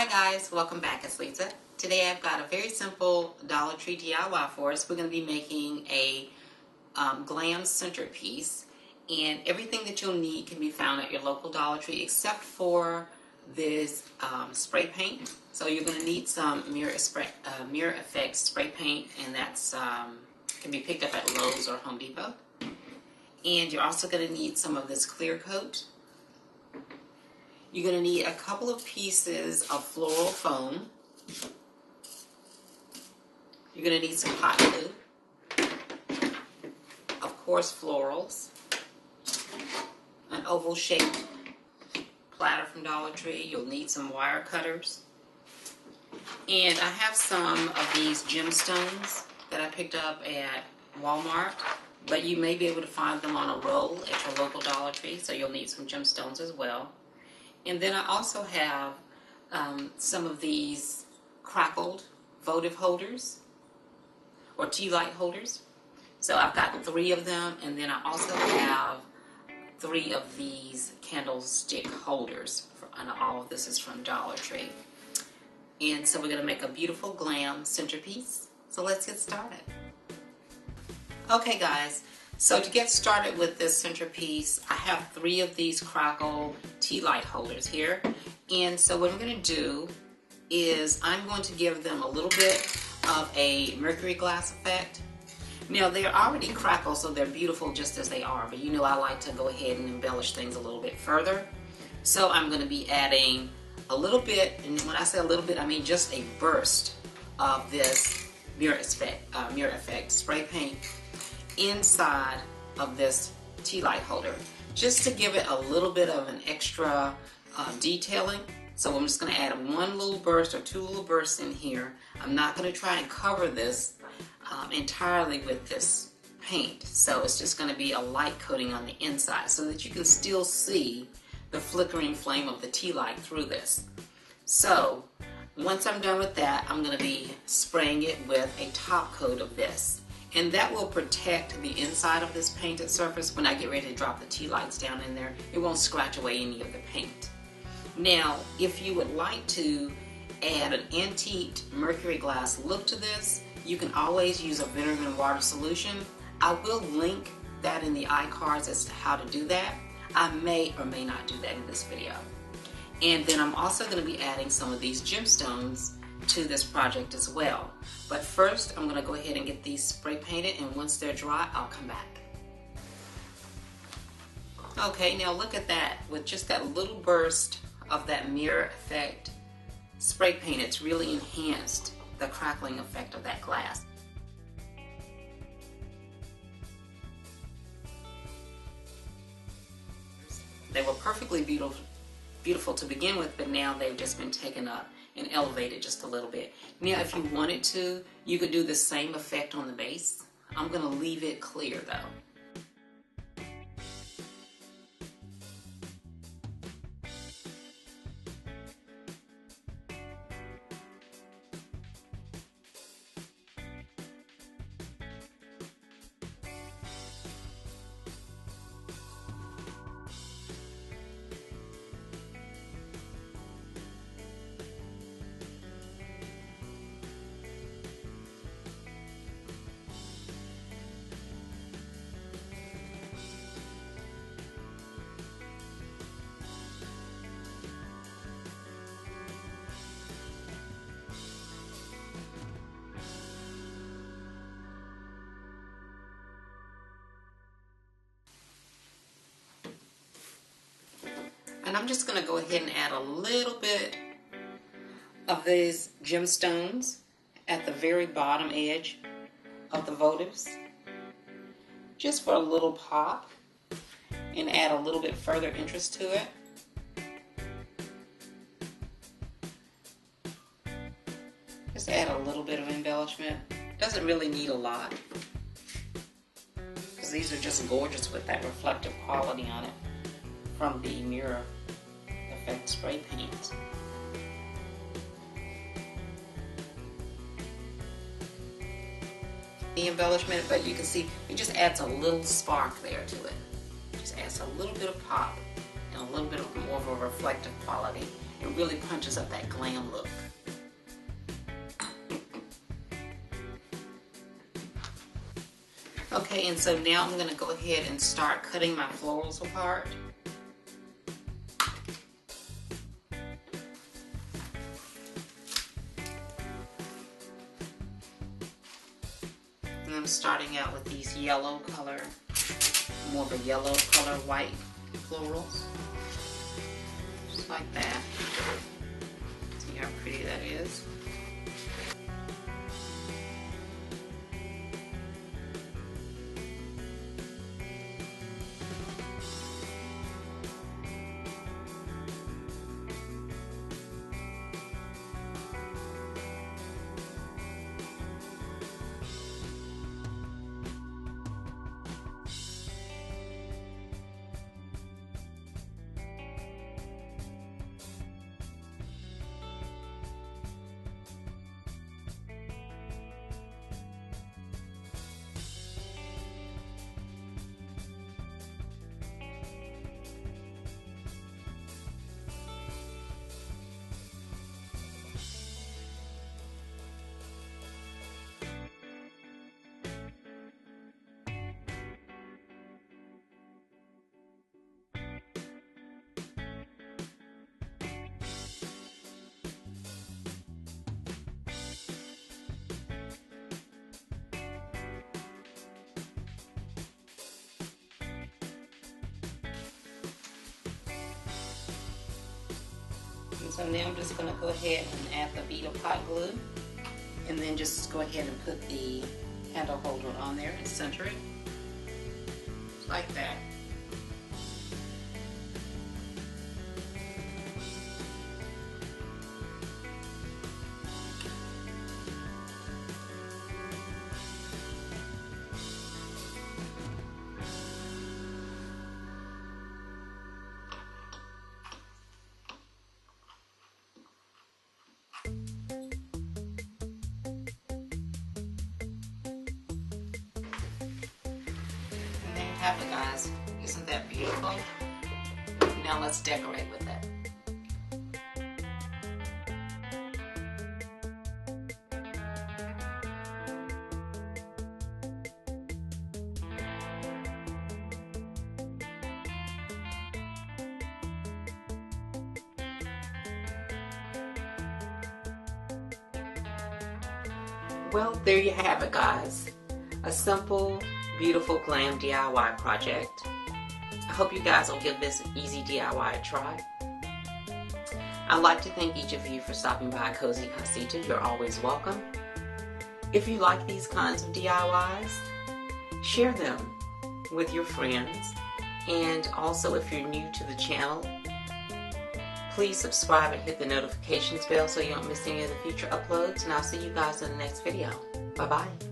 Hi guys, welcome back. It's Lisa. Today I've got a very simple Dollar Tree DIY for us. We're going to be making a Glam centerpiece, and everything that you'll need can be found at your local Dollar Tree except for this spray paint. So you're going to need some mirror effects spray paint, and that's can be picked up at Lowe's or Home Depot. And you're also going to need some of this clear coat. You're going to need a couple of pieces of floral foam. You're going to need some hot glue. Of course, florals. An oval shaped platter from Dollar Tree. You'll need some wire cutters. And I have some of these gemstones that I picked up at Walmart, but you may be able to find them on a roll at your local Dollar Tree, so you'll need some gemstones as well. And then I also have some of these crackled votive holders or tea light holders. So I've got 3 of them, and then I also have 3 of these candlestick holders. And all of this is from Dollar Tree. And so we're going to make a beautiful Glam centerpiece. So let's get started. Okay guys, so to get started with this centerpiece, I have 3 of these crackle tea light holders here. And so what I'm going to do is I'm going to give them a little bit of a mercury glass effect. Now they're already crackled, so they're beautiful just as they are, but you know I like to go ahead and embellish things a little bit further. So I'm going to be adding a little bit, and when I say a little bit, I mean just a burst of this mirror effect spray paint inside of this tea light holder, just to give it a little bit of an extra detailing. So I'm just going to add 1 little burst or 2 little bursts in here. I'm not going to try and cover this entirely with this paint, so it's just going to be a light coating on the inside so that you can still see the flickering flame of the tea light through this. So once I'm done with that, I'm going to be spraying it with a top coat of this. And that will protect the inside of this painted surface. When I get ready to drop the tea lights down in there, it won't scratch away any of the paint. Now, if you would like to add an antiqued mercury glass look to this, you can always use a vinegar and water solution. I will link that in the iCards as to how to do that. I may or may not do that in this video. And then I'm also going to be adding some of these gemstones to this project as well. But first, I'm going to go ahead and get these spray painted, and once they're dry, I'll come back. Okay, now look at that. With just that little burst of that mirror effect spray paint, it's really enhanced the crackling effect of that glass. They were perfectly beautiful to begin with, but now they've just been taken up and elevated just a little bit. Now if you wanted to, you could do the same effect on the base. I'm going to leave it clear though. And I'm just going to go ahead and add a little bit of these gemstones at the very bottom edge of the votives, just for a little pop, and add a little bit further interest to it. Just add a little bit of embellishment. Doesn't really need a lot, because these are just gorgeous with that reflective quality on it from the mirror effect spray paint. The embellishment, but you can see it just adds a little spark there to it. Just adds a little bit of pop and a little bit of more of a reflective quality. It really punches up that glam look. Okay, and so now I'm going to go ahead and start cutting my florals apart. And I'm starting out with these yellow color, more of a yellow color white florals. Just like that. See how pretty that is? And so now I'm just going to go ahead and add the bead of hot glue, and then just go ahead and put the handle holder on there and center it, like that. Have it, guys. Isn't that beautiful? Now let's decorate with it. Well, there you have it, guys. A simple, beautiful glam DIY project. I hope you guys will give this easy DIY a try. I'd like to thank each of you for stopping by Cozy Casita. You're always welcome. If you like these kinds of DIYs, share them with your friends. And also, if you're new to the channel, please subscribe and hit the notifications bell so you don't miss any of the future uploads. And I'll see you guys in the next video. Bye-bye.